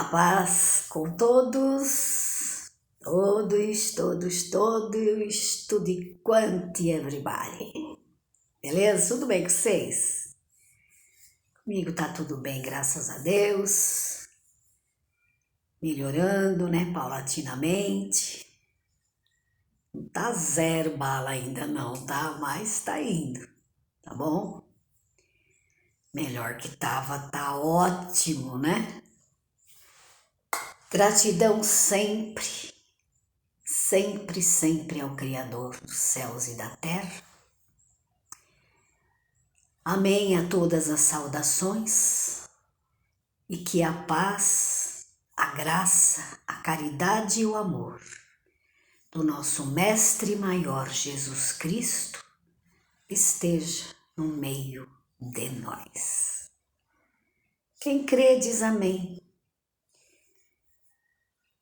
A paz com todos, tudo quanto everybody. Beleza? Tudo bem com vocês? Comigo tá tudo bem, graças a Deus. Melhorando, né, paulatinamente. Não tá zero bala ainda não, tá? Mas tá indo, tá bom? Melhor que tava, tá ótimo, né? Gratidão sempre, sempre ao Criador dos céus e da terra. Amém a todas as saudações e que a paz, a graça, a caridade e o amor do nosso Mestre Maior Jesus Cristo esteja no meio de nós. Quem crê diz amém.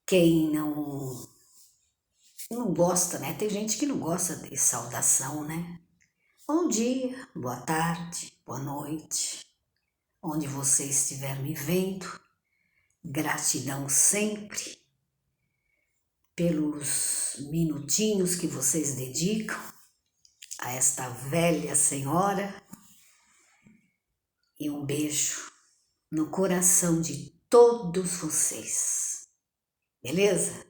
Quem não gosta, né? Tem gente que não gosta de saudação, né? Bom dia, boa tarde, boa noite, onde você estiver me vendo. Gratidão sempre pelos minutinhos que vocês dedicam a esta velha senhora. E um beijo no coração de todos vocês. Beleza?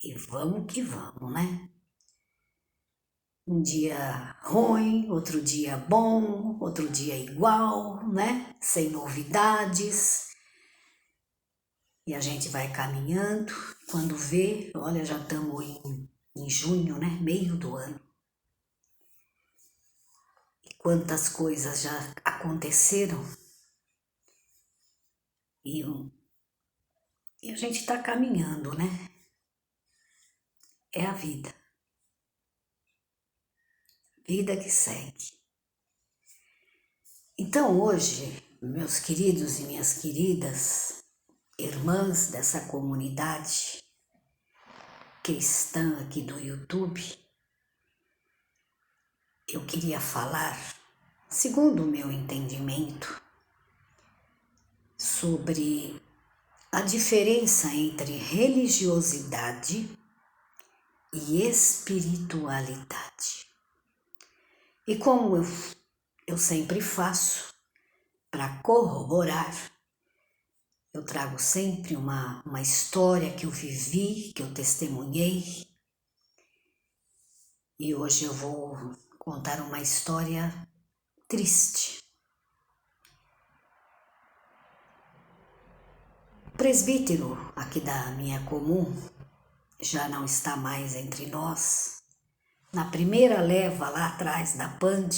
E vamos que vamos, né? Um dia ruim, outro dia bom, outro dia igual, né? Sem novidades. E a gente vai caminhando. Quando vê, olha, já estamos em junho, né? Meio do ano. E quantas coisas já aconteceram. E a gente está caminhando, né? É a vida. Vida que segue. Então hoje, meus queridos e minhas queridas, irmãs dessa comunidade cristã aqui do YouTube, eu queria falar, segundo o meu entendimento, sobre a diferença entre religiosidade e espiritualidade. E como eu sempre faço, para corroborar, eu trago sempre uma história que eu vivi, que eu testemunhei. E hoje eu vou contar uma história triste. O presbítero aqui da minha comum já não está mais entre nós. Na primeira leva lá atrás da Pand,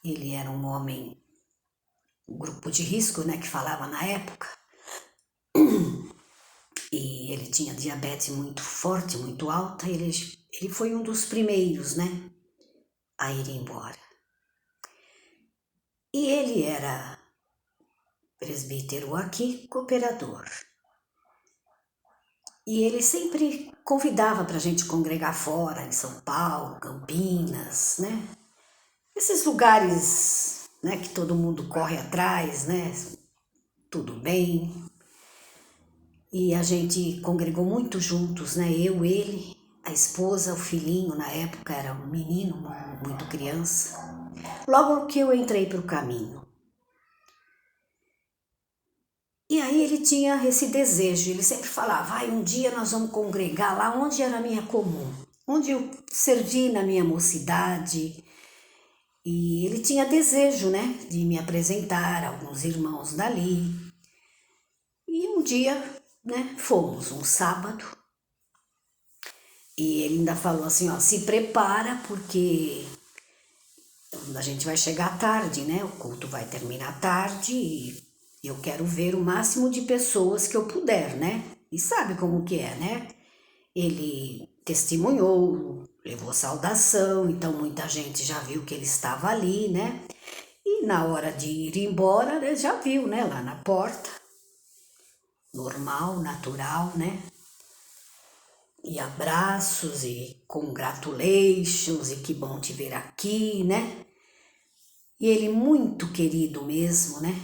ele era um homem, um grupo de risco, né, que falava na época. E ele tinha diabetes muito forte, muito alta. Ele foi um dos primeiros, né, a ir embora. E ele era presbítero aqui, cooperador. E ele sempre convidava para a gente congregar fora, em São Paulo, Campinas, né? Esses lugares, né, que todo mundo corre atrás, né? Tudo bem. E a gente congregou muito juntos, né? Eu, ele, a esposa, o filhinho, na época era um menino, muito criança. Logo que eu entrei para o caminho. E aí ele tinha esse desejo, ele sempre falava, um dia nós vamos congregar lá onde era a minha comum, onde eu servi na minha mocidade. E ele tinha desejo, né, de me apresentar a alguns irmãos dali. E um dia, né, fomos, um sábado. E ele ainda falou assim, se prepara porque a gente vai chegar tarde, né, o culto vai terminar tarde e eu quero ver o máximo de pessoas que eu puder, né? E sabe como que é, né? Ele testemunhou, levou saudação, então muita gente já viu que ele estava ali, né? E na hora de ir embora, ele já viu, né? Lá na porta. Normal, natural, né? E abraços e congratulations e que bom te ver aqui, né? E ele muito querido mesmo, né?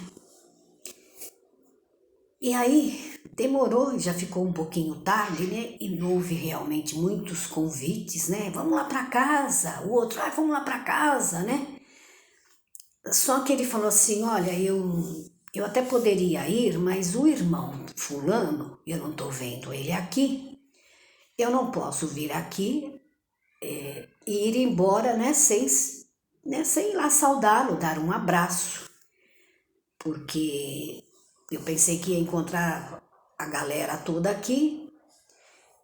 E aí demorou, já ficou um pouquinho tarde, né? E houve realmente muitos convites, né? Vamos lá para casa. O outro, vamos lá para casa, né? Só que ele falou assim, olha, eu até poderia ir, mas o irmão fulano, eu não estou vendo ele aqui, eu não posso vir aqui e ir embora, sem ir lá saudá-lo, dar um abraço, porque eu pensei que ia encontrar a galera toda aqui.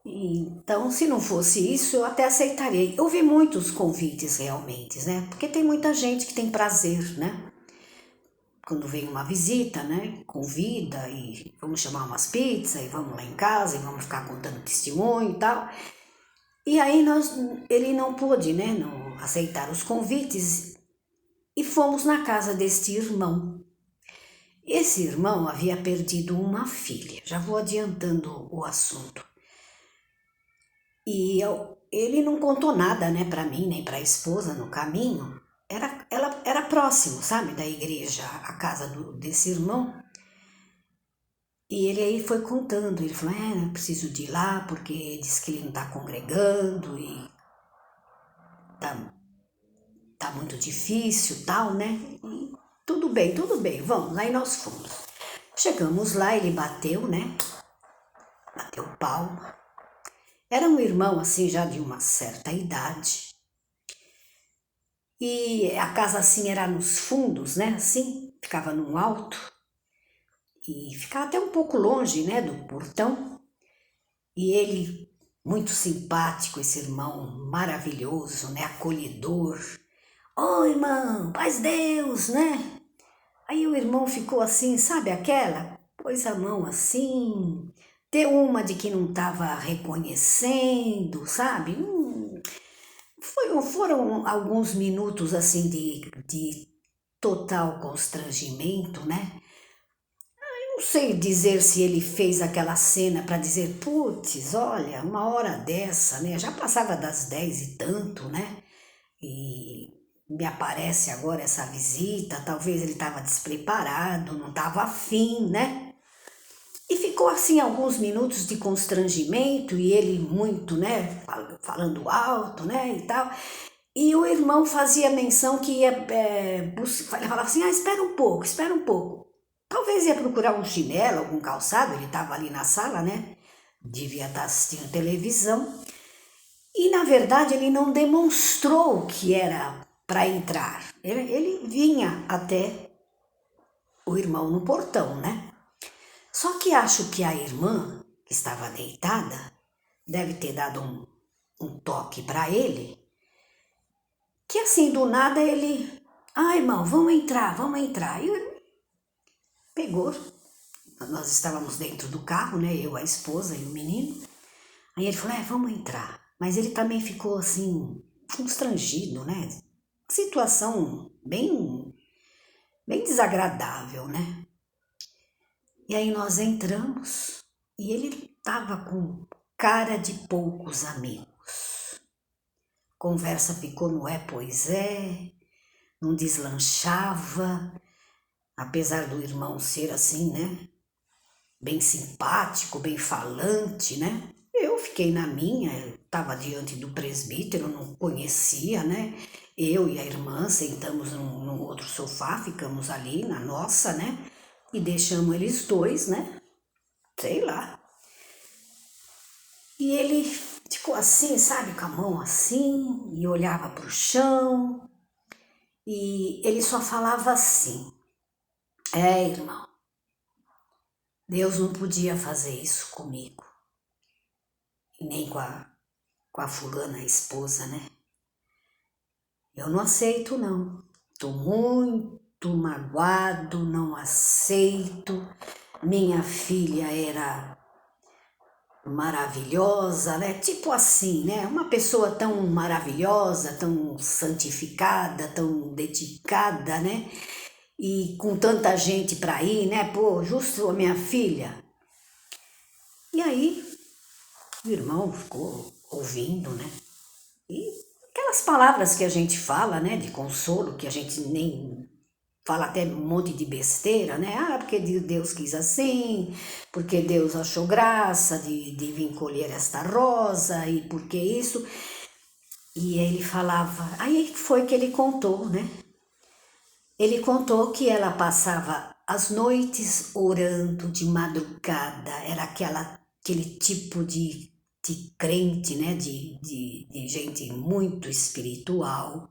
Então, se não fosse isso, eu até aceitaria. Eu vi muitos convites realmente, né? Porque tem muita gente que tem prazer, né? Quando vem uma visita, né? Convida e vamos chamar umas pizzas e vamos lá em casa e vamos ficar contando testemunho e tal. E aí ele não pôde, né? Não aceitar os convites e fomos na casa deste irmão. Esse irmão havia perdido uma filha. Já vou adiantando o assunto. E ele não contou nada, né, para mim, nem para a esposa no caminho. Ela era próximo, sabe, da igreja, a casa desse irmão. E ele aí foi contando, ele falou, eu preciso de ir lá porque diz que ele não está congregando e tá muito difícil tal, né? E tudo bem, vamos. Aí nós fomos. Chegamos lá, ele bateu, né? Bateu palma. Era um irmão assim já de uma certa idade. E a casa assim era nos fundos, né? Assim, ficava num alto. E ficava até um pouco longe, né, do portão. E ele, muito simpático, esse irmão maravilhoso, né, acolhedor. Ô irmão, paz Deus, né? Aí o irmão ficou assim, sabe aquela? Pôs a mão assim, deu uma de que não estava reconhecendo, sabe? Foram alguns minutos assim de total constrangimento, né? Não sei dizer se ele fez aquela cena para dizer, putz, olha, uma hora dessa, né? Já passava das 10 e tanto, né? E me aparece agora essa visita, talvez ele estava despreparado, não estava afim, né? E ficou assim alguns minutos de constrangimento e ele muito, né, falando alto, né, e tal. E o irmão fazia menção que ia, ele falava assim, espera um pouco. Talvez ia procurar um chinelo, algum calçado, ele estava ali na sala, né, devia estar assistindo televisão. E na verdade ele não demonstrou que era para entrar. Ele vinha até o irmão no portão, né? Só que acho que a irmã, que estava deitada, deve ter dado um toque para ele, que assim do nada ele, irmão, vamos entrar, vamos entrar. E ele pegou, nós estávamos dentro do carro, né? Eu, a esposa e o menino. Aí ele falou, vamos entrar. Mas ele também ficou assim, constrangido, né? Situação bem desagradável, né? E aí nós entramos e ele estava com cara de poucos amigos. Conversa ficou no pois é, não deslanchava, apesar do irmão ser assim, né? Bem simpático, bem falante, né? Eu fiquei na minha, estava diante do presbítero, não conhecia, né? Eu e a irmã sentamos num outro sofá, ficamos ali na nossa, né? E deixamos eles dois, né? Sei lá. E ele ficou assim, sabe, com a mão assim, e olhava para o chão, e ele só falava assim, irmão, Deus não podia fazer isso comigo, e nem com a fulana, a esposa, né? Eu não aceito, não. Tô muito magoado, não aceito. Minha filha era maravilhosa, né? Tipo assim, né? Uma pessoa tão maravilhosa, tão santificada, tão dedicada, né? E com tanta gente para ir, né? Pô, justo a minha filha. E aí, o irmão ficou ouvindo, né? E aquelas palavras que a gente fala, né? De consolo, que a gente nem fala até um monte de besteira, né? Ah, porque Deus quis assim, porque Deus achou graça de vir colher esta rosa, e porque isso. E ele falava, aí foi que ele contou, né? Ele contou que ela passava as noites orando de madrugada, era aquele tipo de crente, né? De gente muito espiritual.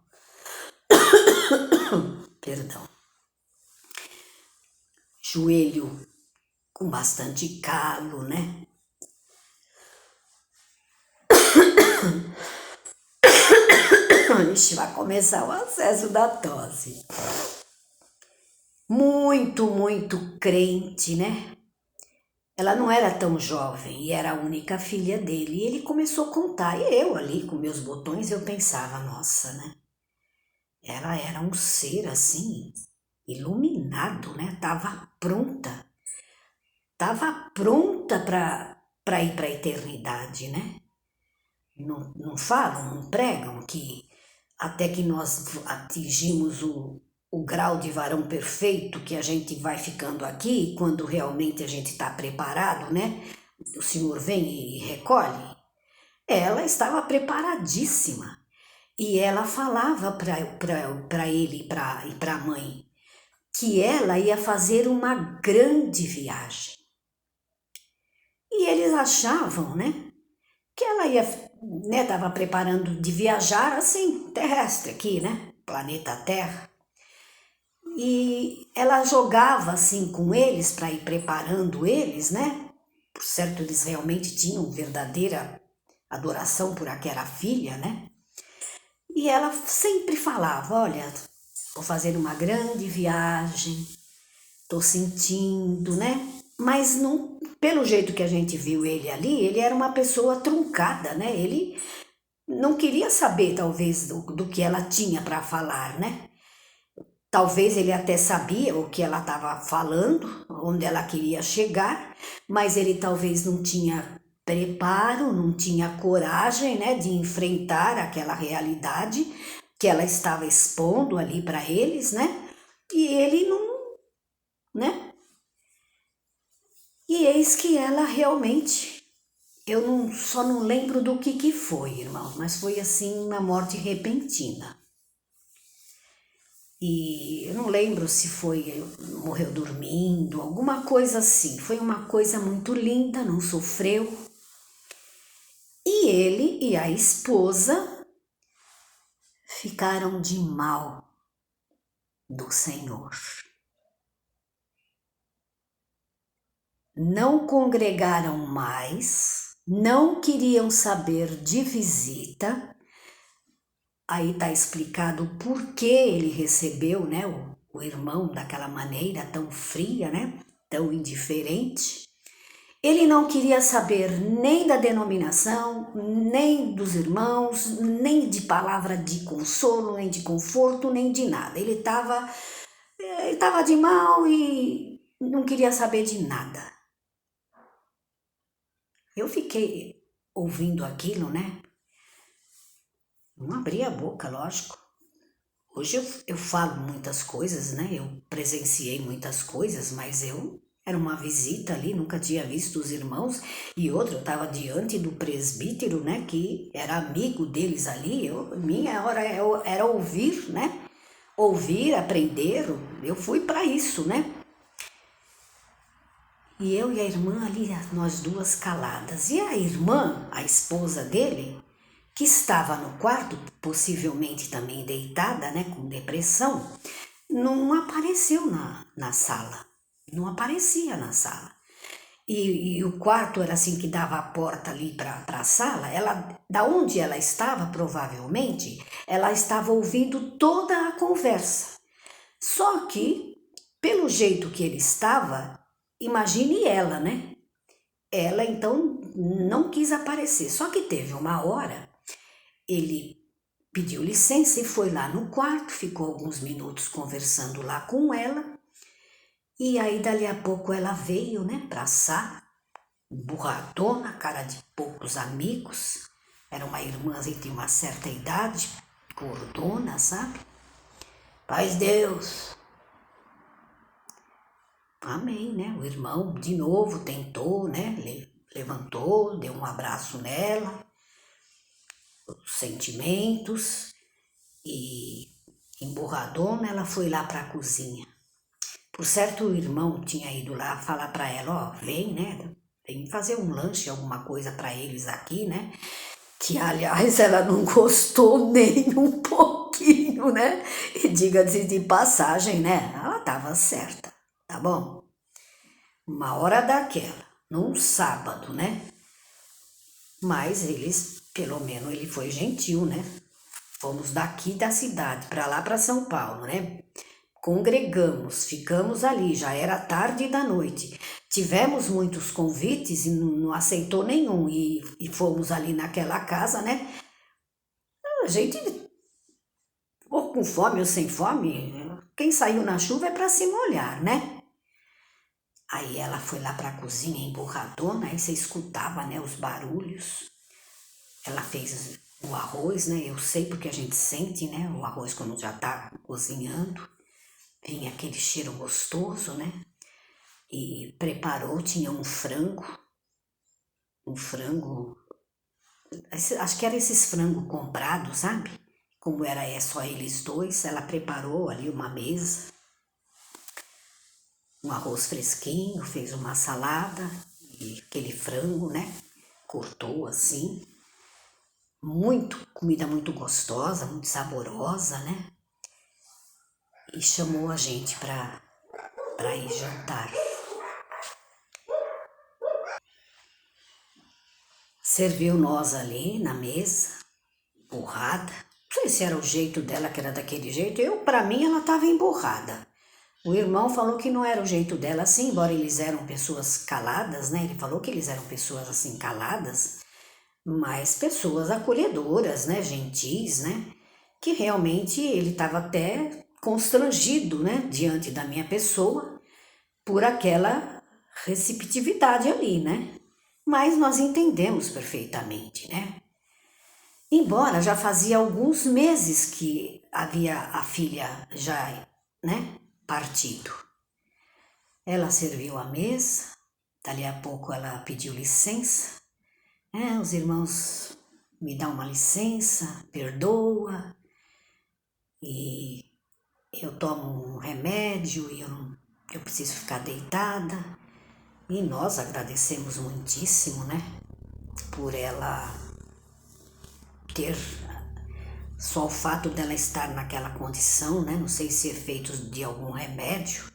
Perdão. Joelho com bastante calo, né? Ixi, vai começar o acesso da tosse. Muito, muito crente, né? Ela não era tão jovem e era a única filha dele. E ele começou a contar. E eu ali com meus botões, eu pensava, nossa, né? Ela era um ser assim, iluminado, né? Tava pronta para ir para a eternidade, né? Não falam, não pregam que até que nós atingimos o grau de varão perfeito, que a gente vai ficando aqui, quando realmente a gente está preparado, né? O Senhor vem e recolhe. Ela estava preparadíssima. E ela falava para ele e para a mãe que ela ia fazer uma grande viagem. E eles achavam, né, que ela ia, né, estava preparando de viajar assim, terrestre aqui, né, planeta Terra. E ela jogava assim com eles para ir preparando eles, né? Por certo, eles realmente tinham verdadeira adoração por aquela filha, né? E ela sempre falava, olha, vou fazer uma grande viagem, tô sentindo, né? Mas não, pelo jeito que a gente viu ele ali, ele era uma pessoa truncada, né? Ele não queria saber, talvez, do que ela tinha para falar, né? Talvez ele até sabia o que ela estava falando, onde ela queria chegar, mas ele talvez não tinha preparo, não tinha coragem, né, de enfrentar aquela realidade que ela estava expondo ali para eles, né? E ele não, né? E eis que ela realmente, só não lembro do que foi, irmão, mas foi assim uma morte repentina. E eu não lembro se morreu dormindo, alguma coisa assim. Foi uma coisa muito linda, não sofreu. E ele e a esposa ficaram de mal do Senhor. Não congregaram mais, não queriam saber de visita. Aí está explicado o porquê ele recebeu, né, o irmão daquela maneira tão fria, né, tão indiferente. Ele não queria saber nem da denominação, nem dos irmãos, nem de palavra de consolo, nem de conforto, nem de nada. Ele estava de mal e não queria saber de nada. Eu fiquei ouvindo aquilo, né? Não abri a boca, lógico. Hoje eu falo muitas coisas, né? Eu presenciei muitas coisas, mas eu era uma visita ali, nunca tinha visto os irmãos. E outra, eu estava diante do presbítero, né? Que era amigo deles ali. Minha hora era ouvir, né? Ouvir, aprender. Eu fui para isso, né? E eu e a irmã ali, nós duas caladas. E a irmã, a esposa dele, que estava no quarto, possivelmente também deitada, né, com depressão, não apareceu na sala. Não aparecia na sala. E o quarto era assim que dava a porta ali para a sala. Da onde ela estava, provavelmente, ela estava ouvindo toda a conversa. Só que, pelo jeito que ele estava, imagine ela, né? Ela então não quis aparecer. Só que teve uma hora, ele pediu licença e foi lá no quarto, ficou alguns minutos conversando lá com ela. E aí, dali a pouco, ela veio, né, pra sala, burradona, cara de poucos amigos. Era uma irmã de uma certa idade, gordona, sabe? Paz Deus. Amém, né? O irmão de novo tentou, né? Levantou, deu um abraço nela, os sentimentos, e emburradona, ela foi lá para a cozinha. Por certo, o irmão tinha ido lá falar para ela, ó, vem, né? Vem fazer um lanche, alguma coisa para eles aqui, né? Que, aliás, ela não gostou nem um pouquinho, né? E diga-se de passagem, né? Ela estava certa, tá bom? Uma hora daquela, num sábado, né? Mas eles, pelo menos, ele foi gentil, né? Fomos daqui da cidade para lá para São Paulo, né? Congregamos, ficamos ali, já era tarde da noite. Tivemos muitos convites e não aceitou nenhum. E fomos ali naquela casa, né? A gente, ou com fome ou sem fome, quem saiu na chuva é para se molhar, né? Aí ela foi lá para a cozinha emburradona, aí você escutava, né, os barulhos. Ela fez o arroz, né? Eu sei porque a gente sente, né? O arroz quando já tá cozinhando. Vinha aquele cheiro gostoso, né? E preparou, tinha um frango, acho que era esses frangos comprados, sabe? Como era só eles dois, ela preparou ali uma mesa, um arroz fresquinho, fez uma salada e aquele frango, né? Cortou assim, comida muito gostosa, muito saborosa, né? E chamou a gente para ir jantar. Serviu nós ali na mesa, borrada. Não sei se era o jeito dela que era daquele jeito. Para mim, ela estava emburrada. O irmão falou que não era o jeito dela assim, embora eles eram pessoas caladas, né? Ele falou que eles eram pessoas assim caladas, mas pessoas acolhedoras, né? Gentis, né? Que realmente ele estava até constrangido, né? Diante da minha pessoa, por aquela receptividade ali, né? Mas nós entendemos perfeitamente, né? Embora já fazia alguns meses que havia a filha já, né, partido. Ela serviu a mesa, dali a pouco ela pediu licença. Os irmãos me dão uma licença, perdoa, e eu tomo um remédio e eu preciso ficar deitada. E nós agradecemos muitíssimo, né, por ela ter, só o fato dela estar naquela condição, né? Não sei se efeitos de algum remédio,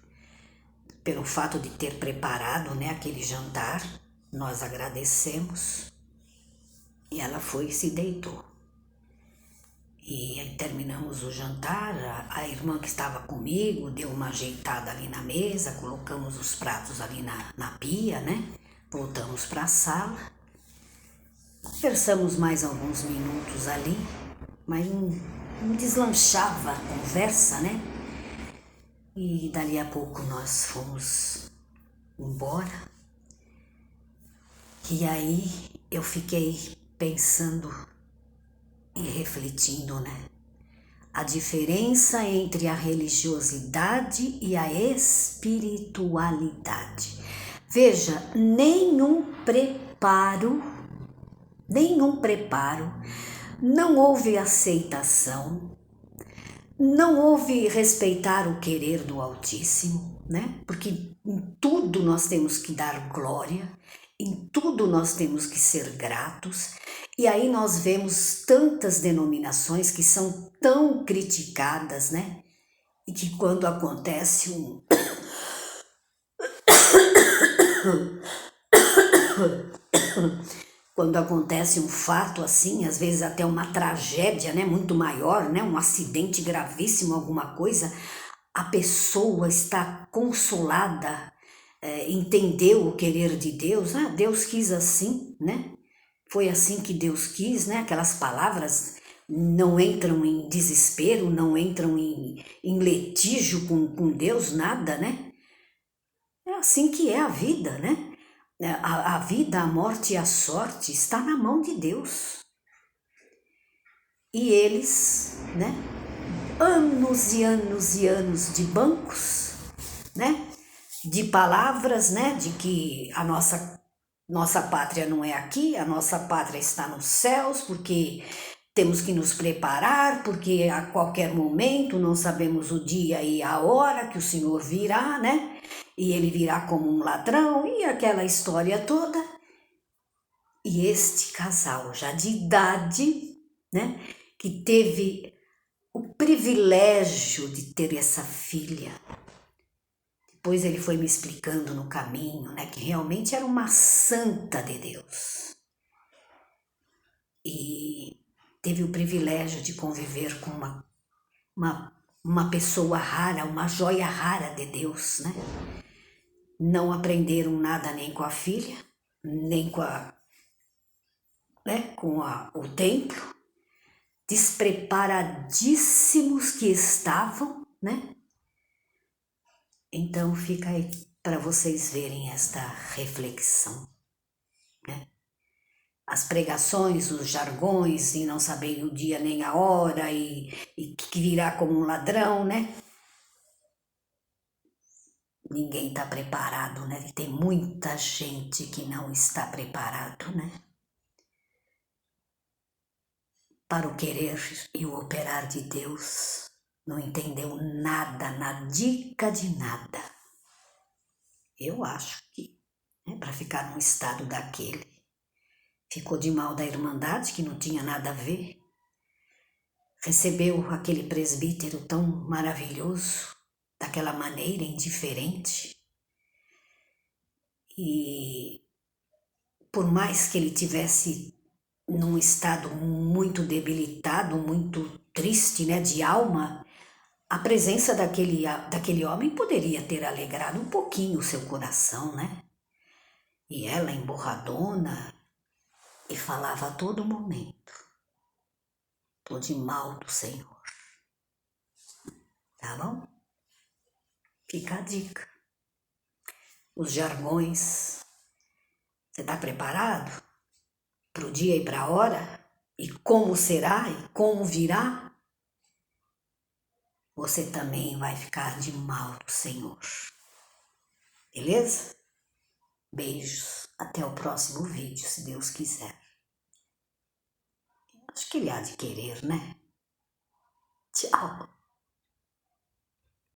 pelo fato de ter preparado, né, aquele jantar, nós agradecemos. E ela foi e se deitou. E aí terminamos o jantar, a irmã que estava comigo deu uma ajeitada ali na mesa, colocamos os pratos ali na pia, né? Voltamos para a sala. Conversamos mais alguns minutos ali, mas não deslanchava a conversa, né? E dali a pouco nós fomos embora. E aí eu fiquei pensando e refletindo, né? A diferença entre a religiosidade e a espiritualidade. Veja, nenhum preparo, não houve aceitação, não houve respeitar o querer do Altíssimo, né? Porque em tudo nós temos que dar glória, em tudo nós temos que ser gratos, e aí nós vemos tantas denominações que são tão criticadas, né? E que quando acontece quando acontece um fato assim, às vezes até uma tragédia, né, muito maior, né, um acidente gravíssimo, alguma coisa, a pessoa está consolada, entendeu o querer de Deus. Deus quis assim, né? Foi assim que Deus quis, né? Aquelas palavras não entram em desespero, não entram em litígio com Deus, nada, né? É assim que é a vida, né? A vida, a morte e a sorte está na mão de Deus. E eles, né? Anos e anos e anos de bancos, né? de palavras, né, de que a nossa pátria não é aqui, a nossa pátria está nos céus, porque temos que nos preparar, porque a qualquer momento não sabemos o dia e a hora que o Senhor virá, né? E ele virá como um ladrão e aquela história toda. E este casal já de idade, né, que teve o privilégio de ter essa filha. Depois ele foi me explicando no caminho, né, que realmente era uma santa de Deus. E teve o privilégio de conviver com uma pessoa rara, uma joia rara de Deus, né? Não aprenderam nada nem com a filha, nem com o templo, despreparadíssimos que estavam, né? Então fica aí para vocês verem esta reflexão, né? As pregações, os jargões, e não saber o dia nem a hora, e que virá como um ladrão, né? Ninguém está preparado, né? E tem muita gente que não está preparado, né? Para o querer e o operar de Deus. Não entendeu nada, na dica de nada. Eu acho que, né, para ficar num estado daquele. Ficou de mal da Irmandade, que não tinha nada a ver. Recebeu aquele presbítero tão maravilhoso, daquela maneira indiferente. E por mais que ele tivesse num estado muito debilitado, muito triste, né, de alma, a presença daquele homem poderia ter alegrado um pouquinho o seu coração, né? E ela, emborradona, e falava a todo momento: tô de mal do Senhor. Tá bom? Fica a dica. Os jargões. Você está preparado para o dia e para a hora? E como será e como virá? Você também vai ficar de mal do Senhor. Beleza? Beijos. Até o próximo vídeo, se Deus quiser. Acho que ele há de querer, né? Tchau.